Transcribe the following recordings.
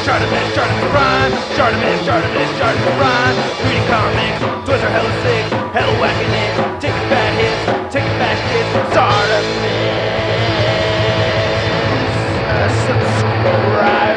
ShartimusPrime, ShartimusPrime. Reading comics, toys are hella sick, hella whacking it. Taking bad hits, taking back hits. Subscribe.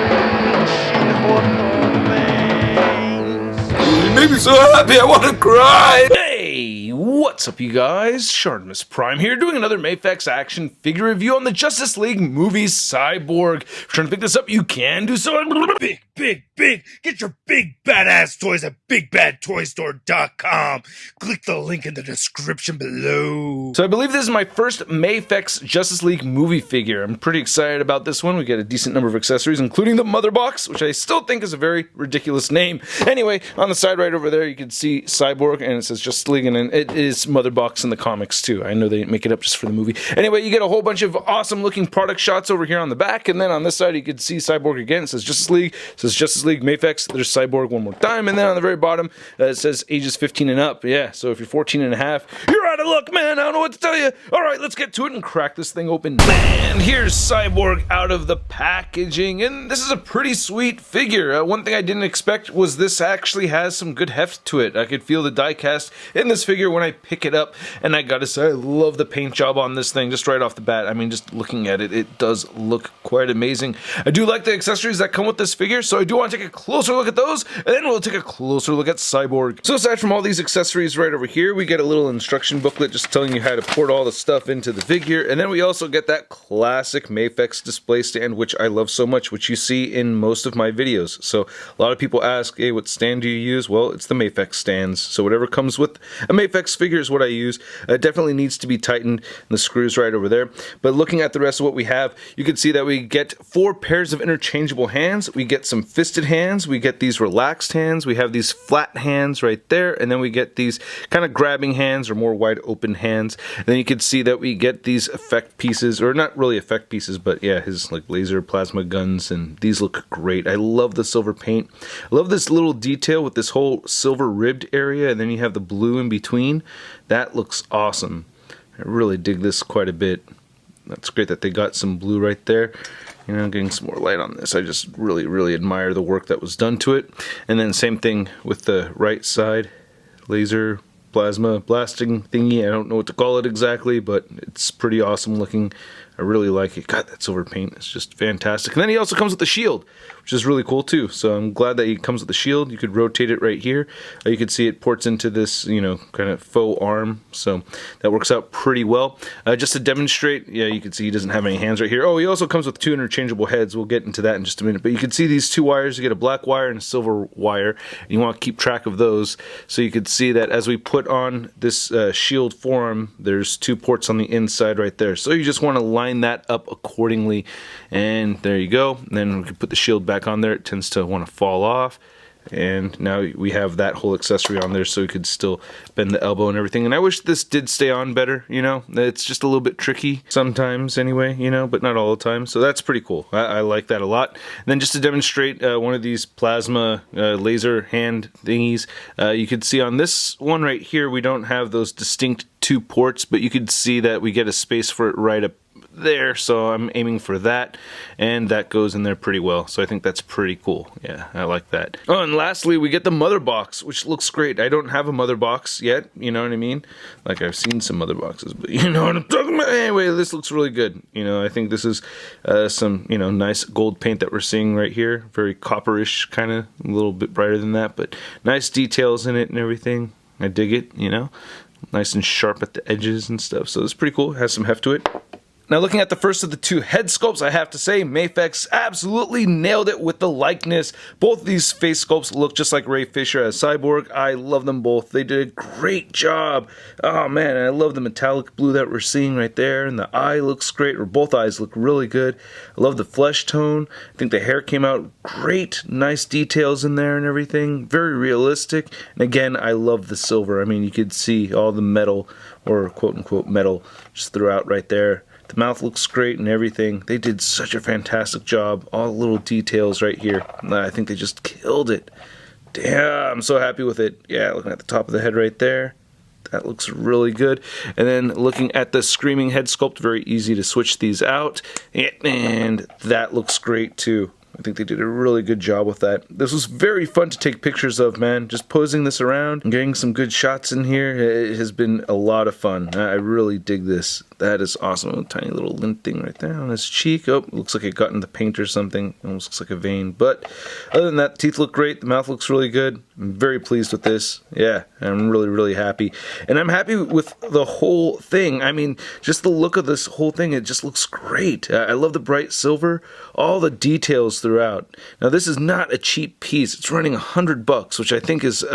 You make me so happy I want to cry. Hey, what's up you guys? ShartimusPrime here doing another MAFEX action figure review on the Justice League movie Cyborg. If you're trying to pick this up, you can do so. Big. Get your big badass toys at BigBadToyStore.com. Click the link in the description below. So I believe this is my first MAFEX Justice League movie figure. I'm pretty excited about this one. We get a decent number of accessories, including the mother box, which I still think is a very ridiculous name. Anyway, on the side right over there, you can see Cyborg, and it says Justice League, and it is mother box in the comics too. I know they didn't make it up just for the movie. Anyway, you get a whole bunch of awesome looking product shots over here on the back, and then on this side you can see Cyborg again. It says Justice League, it says Justice League MAFEX. There's Cyborg one more time, and then on the very bottom it says ages 15 and up. Yeah, so if you're 14 and a half, you're out of luck, man. I don't know what to tell you. All right, let's get to it and crack this thing open. Man, here's Cyborg out of the packaging, and this is a pretty sweet figure. One thing I didn't expect was this actually has some good heft to it. I could feel the die cast in this figure when I pick it up, and I gotta say, I love the paint job on this thing just right off the bat. I mean, just looking at it, it does look quite amazing. I do like the accessories that come with this figure, so I do want to take a closer look at those, and then we'll take a closer look at Cyborg. So aside from all these accessories right over here, we get a little instruction booklet just telling you how to port all the stuff into the figure, and then we also get that classic MAFEX display stand, which I love so much, which you see in most of my videos. So a lot of people ask, hey, what stand do you use? Well, it's the MAFEX stands. So whatever comes with a MAFEX figure is what I use. It definitely needs to be tightened, and the screws right over there. But looking at the rest of what we have, you can see that we get 4 pairs of interchangeable hands. We get some fisted hands. We get these relaxed hands. We have these flat hands right there, and then we get these kind of grabbing hands or more wide open hands. And then you can see that we get these effect pieces, or not really effect pieces, but yeah, his like laser plasma guns, and these look great. I love the silver paint. I love this little detail with this whole silver ribbed area, and then you have the blue in between. That looks awesome. I really dig this quite a bit. That's great that they got some blue right there. You know, getting some more light on this. I just really admire the work that was done to it. And then same thing with the right side. Laser plasma blasting thingy. I don't know what to call it exactly, but it's pretty awesome looking. I really like it. God, that silver paint is just fantastic. And then he also comes with the shield, which is really cool too. So I'm glad that he comes with the shield. You could rotate it right here. You can see it ports into this, you know, kind of faux arm. So that works out pretty well. Just to demonstrate, yeah, you can see he doesn't have any hands right here. Oh, he also comes with 2 interchangeable heads. We'll get into that in just a minute. But you can see these 2 wires. You get a black wire and a silver wire. And you want to keep track of those. So you can see that as we put on this shield forearm, there's 2 ports on the inside right there. So you just want to line that up accordingly, and there you go. And then we can put the shield back on there. It tends to want to fall off, and now we have that whole accessory on there, so we could still bend the elbow and everything. And I wish this did stay on better, you know. It's just a little bit tricky sometimes anyway, you know, but not all the time. So that's pretty cool. I like that a lot. And then just to demonstrate one of these plasma laser hand thingies, you can see on this one right here, we don't have those distinct 2 ports, but you could see that we get a space for it right up there, so I'm aiming for that, and that goes in there pretty well, so I think that's pretty cool. Yeah, I like that. Oh, and lastly, we get the mother box, which looks great. I don't have a mother box yet, you know what I mean? Like, I've seen some mother boxes, but you know what I'm talking about. Anyway, this looks really good. You know, I think this is some, you know, nice gold paint that we're seeing right here. Very copperish, kind of, a little bit brighter than that, but nice details in it and everything. I dig it, you know? Nice and sharp at the edges and stuff, so it's pretty cool. It has some heft to it. Now looking at the first of the 2 head sculpts, I have to say MAFEX absolutely nailed it with the likeness. Both of these face sculpts look just like Ray Fisher as Cyborg. I love them both. They did a great job. Oh man, I love the metallic blue that we're seeing right there, and the eye looks great, or both eyes look really good. I love the flesh tone. I think the hair came out great. Nice details in there and everything. Very realistic. And again, I love the silver. I mean, you could see all the metal, or quote-unquote metal, just throughout right there. The mouth looks great and everything. They did such a fantastic job. All the little details right here. I think they just killed it. Damn, I'm so happy with it. Yeah, looking at the top of the head right there. That looks really good. And then looking at the screaming head sculpt, very easy to switch these out. And that looks great too. I think they did a really good job with that. This was very fun to take pictures of, man. Just posing this around and getting some good shots in here. It has been a lot of fun. I really dig this. That is awesome. A tiny little lint thing right there on his cheek. Oh, looks like it got in the paint or something. Almost looks like a vein. But other than that, the teeth look great. The mouth looks really good. I'm very pleased with this. Yeah, I'm really, really happy. And I'm happy with the whole thing. I mean, just the look of this whole thing, it just looks great. I love the bright silver, all the details throughout. Now, this is not a cheap piece. It's running $100, which I think is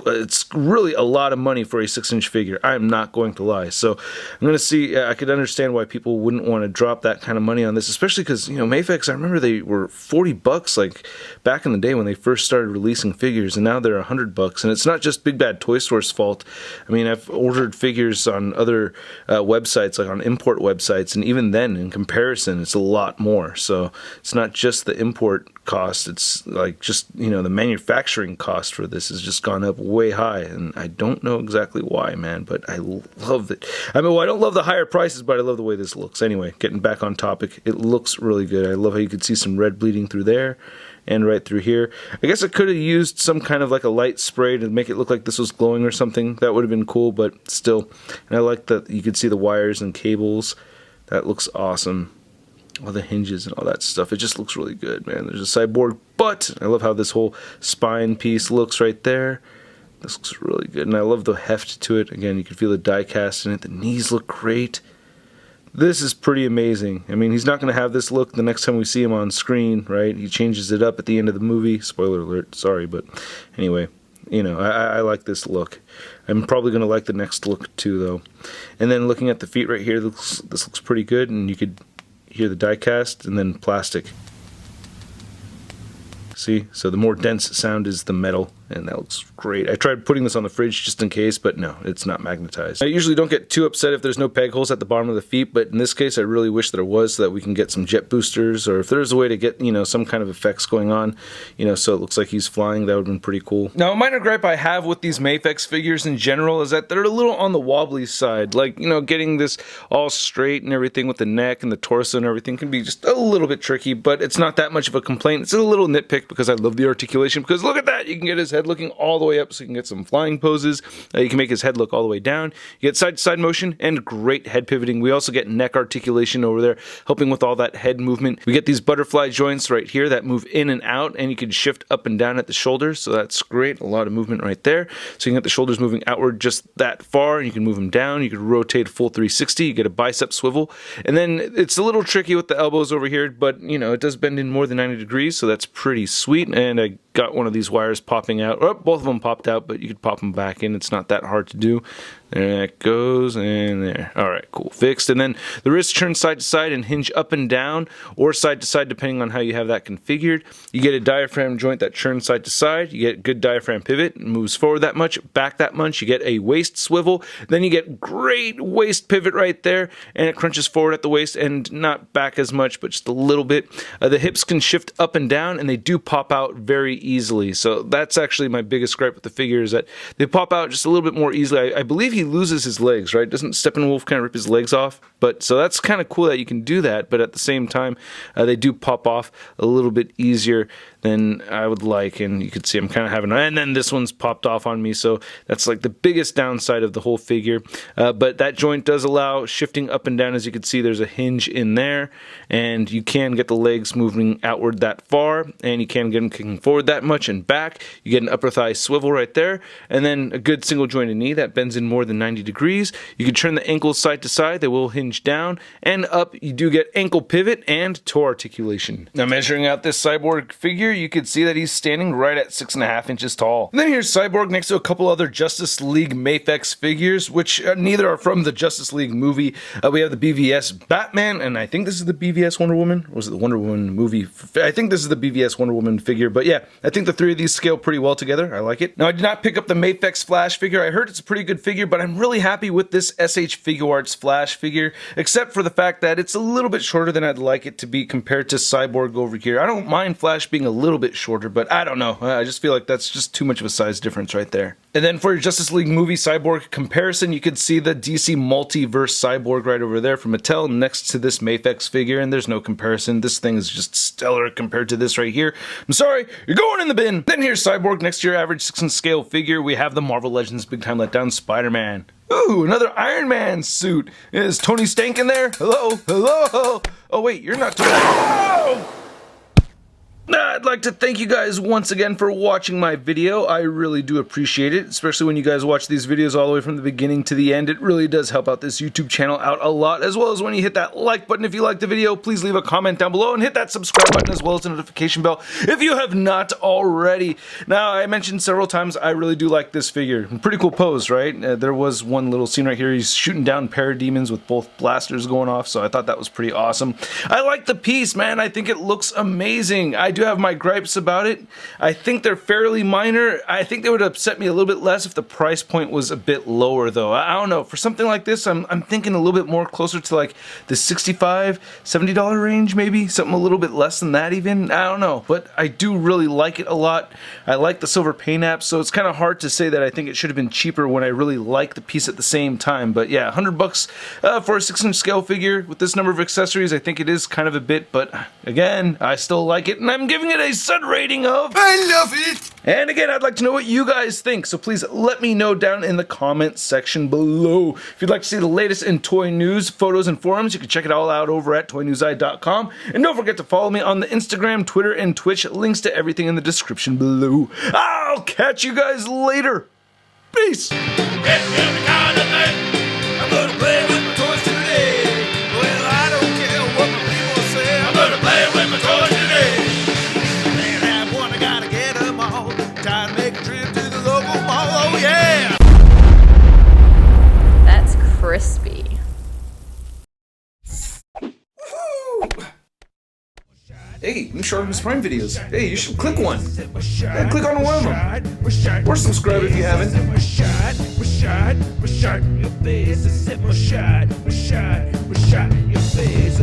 it's really a lot of money for a 6-inch figure. I am not going to lie. So I'm going to see, I could understand why people wouldn't want to drop that kind of money on this, especially because, you know, MAFEX, I remember they were $40 like back in the day when they first started releasing figures, and now they're $100. And it's not just Big Bad Toy Store's fault. I mean, I've ordered figures on other websites, like on import websites, and even then, in comparison, it's a lot more. So it's not just the import cost, it's like just, you know, the manufacturing cost for this has just gone up way high, and I don't know exactly why, man, but I love it. I mean, well, I don't love the higher prices, but I love the way this looks. Anyway, getting back on topic, it looks really good. I love how you could see some red bleeding through there and right through here. I guess I could have used some kind of like a light spray to make it look like this was glowing or something. That would have been cool, but still. And I like that you could see the wires and cables. That looks awesome. All the hinges and all that stuff. It just looks really good, man. There's a Cyborg butt. I love how this whole spine piece looks right there. This looks really good, and I love the heft to it. Again, you can feel the die cast in it. The knees look great. This is pretty amazing. I mean, he's not going to have this look the next time we see him on screen, right? He changes it up at the end of the movie. Spoiler alert, sorry, but anyway, you know, I like this look. I'm probably going to like the next look too, though. And then looking at the feet right here, this looks pretty good, and you could hear the die cast and then plastic. See? So the more dense sound is the metal, and that looks great. I tried putting this on the fridge just in case, but no, it's not magnetized. I usually don't get too upset if there's no peg holes at the bottom of the feet, but in this case I really wish there was, so that we can get some jet boosters, or if there's a way to get, you know, some kind of effects going on, you know, so it looks like he's flying. That would have been pretty cool. Now, a minor gripe I have with these MAFEX figures in general is that they're a little on the wobbly side. Like, you know, getting this all straight and everything with the neck and the torso and everything can be just a little bit tricky, but it's not that much of a complaint. It's a little nitpick because I love the articulation, because look at that, you can get his head looking all the way up, so you can get some flying poses. You can make his head look all the way down. You get side-to-side motion and great head pivoting. We also get neck articulation over there, helping with all that head movement. We get these butterfly joints right here that move in and out, and you can shift up and down at the shoulders, so that's great. A lot of movement right there. So you can get the shoulders moving outward just that far, and you can move them down. You can rotate full 360. You get a bicep swivel. And then it's a little tricky with the elbows over here, but, you know, it does bend in more than 90 degrees, so that's pretty sweet. And I got one of these wires popping out, or both of them popped out, but you could pop them back in. It's not that hard to do. There it goes, and there. All right, cool, fixed. And then the wrists turn side to side and hinge up and down, or side to side, depending on how you have that configured. You get a diaphragm joint that turns side to side. You get good diaphragm pivot, it moves forward that much, back that much. You get a waist swivel. Then you get great waist pivot right there, and it crunches forward at the waist and not back as much, but just a little bit. The hips can shift up and down, and they do pop out very easily. So that's actually my biggest gripe with the figure, is that they pop out just a little bit more easily. I believe he loses his legs, right? Doesn't Steppenwolf kind of rip his legs off? But so that's kind of cool that you can do that, but at the same time, they do pop off a little bit easier than I would like, and you can see I'm kind of having, and then this one's popped off on me, so that's like the biggest downside of the whole figure. But that joint does allow shifting up and down. As you can see, there's a hinge in there, and you can get the legs moving outward that far, and you can get them kicking forward that much and back. You get an upper thigh swivel right there, and then a good single jointed knee that bends in more than 90 degrees. You can turn the ankles side to side. They will hinge down and up. You do get ankle pivot and toe articulation. Now, measuring out this Cyborg figure, you can see that he's standing right at 6.5 inches tall. And then here's Cyborg next to a couple other Justice League MAFEX figures, which neither are from the Justice League movie. We have the BVS Batman, and I think this is the BVS Wonder Woman. Or was it the Wonder Woman movie? I think this is the BVS Wonder Woman figure, but yeah, I think the three of these scale pretty well together. I like it. Now, I did not pick up the MAFEX Flash figure. I heard it's a pretty good figure, but but I'm really happy with this SH Figuarts Flash figure, except for the fact that it's a little bit shorter than I'd like it to be compared to Cyborg over here. I don't mind Flash being a little bit shorter, but I don't know. I just feel like that's just too much of a size difference right there. And then for your Justice League movie Cyborg comparison, you could see the DC Multiverse Cyborg right over there from Mattel next to this MAFEX figure, and there's no comparison. This thing is just stellar compared to this right here. I'm sorry, you're going in the bin. Then here's Cyborg next to your average 6-inch scale figure. We have the Marvel Legends Big Time Letdown Spider-Man. Ooh, another Iron Man suit. Is Tony Stank in there? Hello? Hello? Oh wait, you're not Tony. Oh! I'd like to thank you guys once again for watching my video. I really do appreciate it, especially when you guys watch these videos all the way from the beginning to the end. It really does help out this YouTube channel out a lot, as well as when you hit that like button if you like the video. Please leave a comment down below and hit that subscribe button as well as the notification bell if you have not already. Now, I mentioned several times I really do like this figure. Pretty cool pose, right? There was one little scene right here. He's shooting down parademons with both blasters going off, so I thought that was pretty awesome. I like the piece, man. I think it looks amazing. I do have my gripes about it. I think they're fairly minor. I think they would upset me a little bit less if the price point was a bit lower, though. I don't know. For something like this, I'm thinking a little bit more closer to like the $65, $70 range, maybe. Something a little bit less than that even. I don't know. But I do really like it a lot. I like the silver paint apps, so it's kind of hard to say that I think it should have been cheaper when I really like the piece at the same time. But yeah, $100 for a 6-inch scale figure with this number of accessories, I think it is kind of a bit, but again, I still like it, and I'm giving it a sud rating of I love it! And again, I'd like to know what you guys think, so please let me know down in the comments section below. If you'd like to see the latest in toy news, photos, and forums, you can check it all out over at toynewseye.com. And don't forget to follow me on the Instagram, Twitter, and Twitch. Links to everything in the description below. I'll catch you guys later. Peace! I'm gonna play with my toys today. Well, I don't care what my people say. I'm gonna play with my toys today. Can't have one, I gotta get them all. Time to make a trip to the local mall. Oh yeah! That's crispy. Hey, new ShartimusPrime videos. Hey, you should click one. Yeah, click on one of them. Or subscribe if you haven't. Your face,